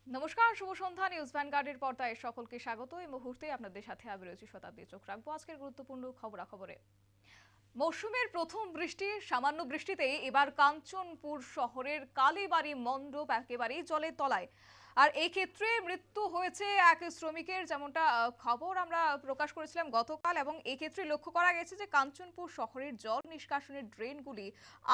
নমস্কার, শুভ সন্ধ্যা। নিউজ ভ্যানগার্ডের পর্দায় সকলকে স্বাগত। এই মুহূর্তে আপনাদের সাথে আমি রয়েছি শতাব্দী। চোখ রাখবো আজকের গুরুত্বপূর্ণ খবরাখবরে। মৌসুমের প্রথম বৃষ্টি, সামান্য বৃষ্টিতেই এবার কাঞ্চনপুর শহরের কালীবাড়ি মণ্ডপ একেবারেই জলের তলায়। আর এই ক্ষেত্রে মৃত্যু হয়েছে এক শ্রমিকের, যেমনটা খবর আমরা প্রকাশ করেছিলাম গতকাল। এবং এই ক্ষেত্রে লক্ষ্য করা গেছে যে কাঞ্চনপুর শহরের জল নিষ্কাশনের ড্রেনগুলি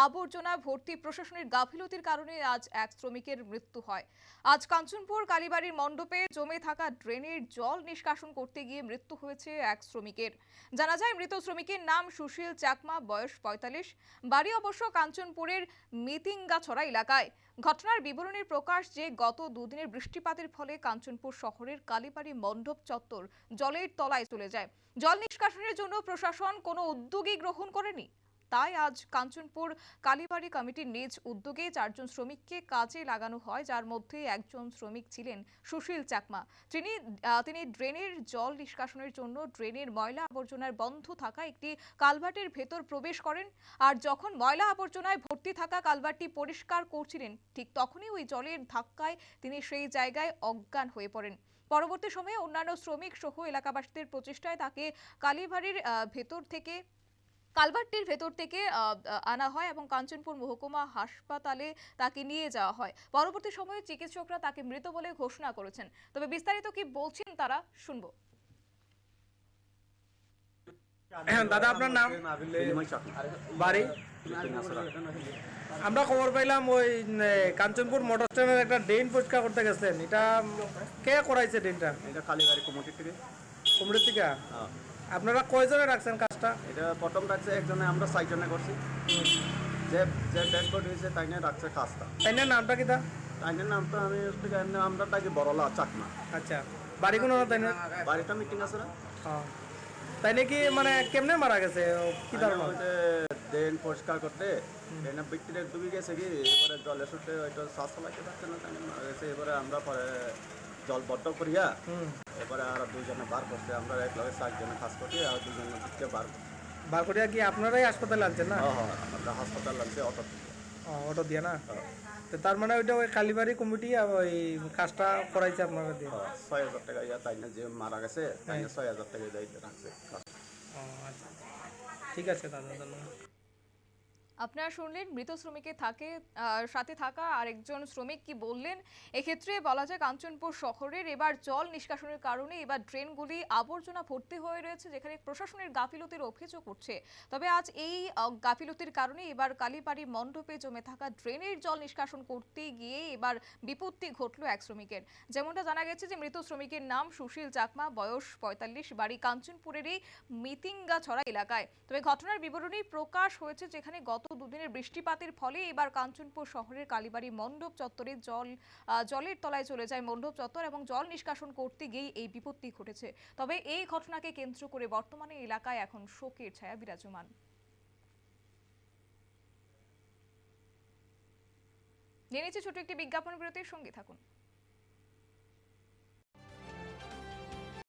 আবর্জনা ভর্তি, প্রশাসনের গাফিলতির কারণে আজ এক শ্রমিকের মৃত্যু হয়। আজ কাঞ্চনপুর কালীবাড়ির মণ্ডপে জমে থাকা ড্রেনের জল নিষ্কাশন করতে গিয়ে মৃত্যু হয়েছে এক শ্রমিকের। জানা যায় মৃত শ্রমিকের নাম সুশীল চাকমা, বয়স ৪৫, বাড়ি অবশ্য কাঞ্চনপুরের মিতিঙ্গাছড়া এলাকায়। ঘটনার বিবরণীর প্রকাশ যে গত দুদিনের বৃষ্টিপাতের ফলে কাঞ্চনপুর শহরের কালীবাড়ি মণ্ডপ চত্বর জলের তলায় চলে যায়। জল নিষ্কাশনের জন্য প্রশাসন কোনো উদ্যোগই গ্রহণ করেনি। তাই আজ কাঞ্চনপুর কালীবাড়ি কমিটির নিজ উদ্যোগে ৪ জন শ্রমিককে কাজে লাগানো হয়, যার মধ্যে একজন শ্রমিক ছিলেন সুশীল চাকমা। তিনি ড্রেনের জল নিষ্কাশনের জন্য ড্রেনের ময়লা আবর্জনার বন্ধ থাকা একটি কালভার্টের ভেতর প্রবেশ করেন। আর যখন ময়লা আবর্জনায় ভর্তি থাকা কালভার্টটি পরিষ্কার করছিলেন, ঠিক তখনই ওই জলের ধাক্কায় তিনি সেই জায়গায় অজ্ঞান হয়ে পড়েন। পরবর্তী সময়ে অন্যান্য শ্রমিক সহ এলাকাবাসীদের প্রচেষ্টায় তাকে কালভার্টটির ভেতর থেকে আনা হয় এবং কাঞ্চনপুর মহকুমা হাসপাতালে তাকে নিয়ে যাওয়া হয়। পরবর্তী সময়ে চিকিৎসকরা তাকে মৃত বলে ঘোষণা করেছেন। তবে বিস্তারিত কি বলছেন তারা শুনবো। দাদা, আপনার নাম, বাড়ি? আমরা খবর পাইলাম ওই কাঞ্চনপুর মোটর স্ট্যান্ডের একটা ড্রেন পরিষ্কার করতে গেছেন। এটা কে করাইছে ড্রেনটা? এটা কালীবাড়ি কমিটি থেকে। কুমড়ি থেকে? আপনারা কয়জনে রাখছেন কাজটা? এটা প্রথম রাখছে একজনে, আমরা 4 জনে করছি। যে যে ডেড বডি হয়েছে তাই নিয়ে রাখছে কাজটা। তাইনের নামটা কি? তাইনের নামটা আমরা তাকে বড়লা চাকমা। আচ্ছা, বাড়ি কোনো তাইনের? বাড়িটা মিটিং আছে না। তাই নাকি, মানে কেমনে মারা গেছে, কি কারণে? ড্রেন পরিষ্কার করতে ড্রেনের ভিতরে ডুবে গেছে, কি এবারে জলে শুটে হয়তো শ্বাস চালাইতে পারছে না, তাই মারা গেছে। এবারে আমরা পরে জল বদ্ধ করিয়া এবারে আর 2 জনে বার করছে। আমরা একলগে 4 জনে কাজ করছি, আর 2 জনের দিকে বার করিয়া কি আপনারাই হাসপাতালে আনছেন? না, আমরা হাসপাতাল আনছি অটো দিয়ে। অটো দিয়ে না? তো তার মানে ওইটা ওই কালীবাড়ি কমিটি ওই কাজটা করাইছে আপনারা দিয়ে? 6,000 টাকা তাই না, যে মারা গেছে তাই না 6,000 টাকা দিয়ে রাখছে। আচ্ছা, ঠিক আছে দাদা, ধন্যবাদ। আপনারা শুনলেন মৃত শ্রমিকের সাথে থাকা আরেকজন শ্রমিক কি বললেন। এক্ষেত্রে বলা যায় কাঞ্চনপুর শহরের এবার জল নিষ্কাশনের কারণে এবার ড্রেনগুলি আবর্জনা ভর্তি হয়ে রয়েছে, যেখানে প্রশাসনের গাফিলতির অভিযোগ উঠছে। তবে আজ এই গাফিলতির কারণে এবার কালীবাড়ি মণ্ডপে জমে থাকা ড্রেনের জল নিষ্কাশন করতে গিয়ে এবার বিপত্তি ঘটল এক শ্রমিকের। যেমনটা জানা গেছে যে মৃত শ্রমিকের নাম সুশীল চাকমা, বয়স ৪৫, বাড়ি কাঞ্চনপুরেরই মিতিঙ্গাছড়া এলাকায়। তবে ঘটনার বিবরণী প্রকাশ হয়েছে, যেখানে গত দুদিনের বৃষ্টিপাতের ফলে এবার কাঞ্চনপুর শহরের কালীবাড়ি মণ্ডপ চত্বরে জলের তলায় চলে যায় মণ্ডপ চত্বর, এবং জল নিষ্কাশন করতে গিয়ে এই বিপত্তি ঘটেছে। তবে এই ঘটনাকে কেন্দ্র করে বর্তমানে এলাকায় এখন শোকের ছায়া বিরাজমান। নিয়ে নিচ্ছে ছোট একটি বিজ্ঞাপন বিরতির, সঙ্গে থাকুন।